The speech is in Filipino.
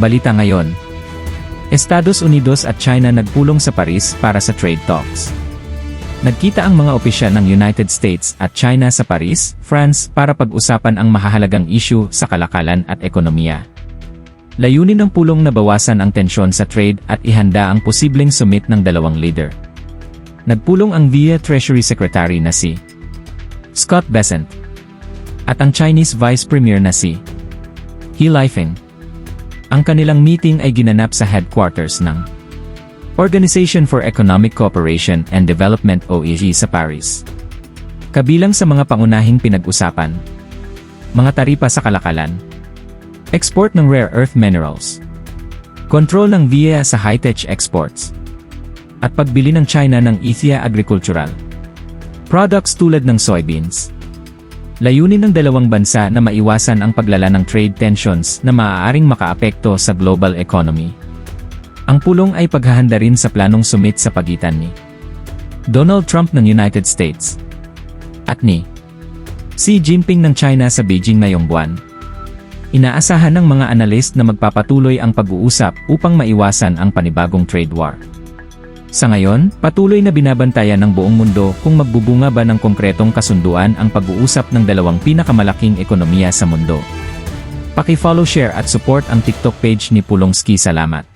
Balita ngayon. Estados Unidos at China nagpulong sa Paris para sa trade talks. Nagkita ang mga opisyal ng United States at China sa Paris, France para pag-usapan ang mahahalagang issue sa kalakalan at ekonomiya. Layunin ng pulong na bawasan ang tensyon sa trade at ihanda ang posibleng summit ng dalawang leader. Nagpulong ang VIA Treasury Secretary na si Scott Bessent at ang Chinese Vice Premier na si He Lifeng. Ang kanilang meeting ay ginanap sa headquarters ng Organization for Economic Cooperation and Development OEG sa Paris. Kabilang sa mga pangunahing pinag-usapan, mga taripa sa kalakalan, export ng rare earth minerals, kontrol ng VIA sa high-tech exports, at pagbili ng China ng Ethiopia agricultural products tulad ng soybeans. Layunin ng dalawang bansa na maiwasan ang paglala ng trade tensions na maaaring makaapekto sa global economy. Ang pulong ay paghahanda rin sa planong summit sa pagitan ni Donald Trump ng United States at ni Xi Jinping ng China sa Beijing ngayong buwan. Inaasahan ng mga analyst na magpapatuloy ang pag-uusap upang maiwasan ang panibagong trade war. Sa ngayon, patuloy na binabantayan ng buong mundo kung magbubunga ba ng konkretong kasunduan ang pag-uusap ng dalawang pinakamalaking ekonomiya sa mundo. Paki-follow, share at support ang TikTok page ni Pulongski. Salamat.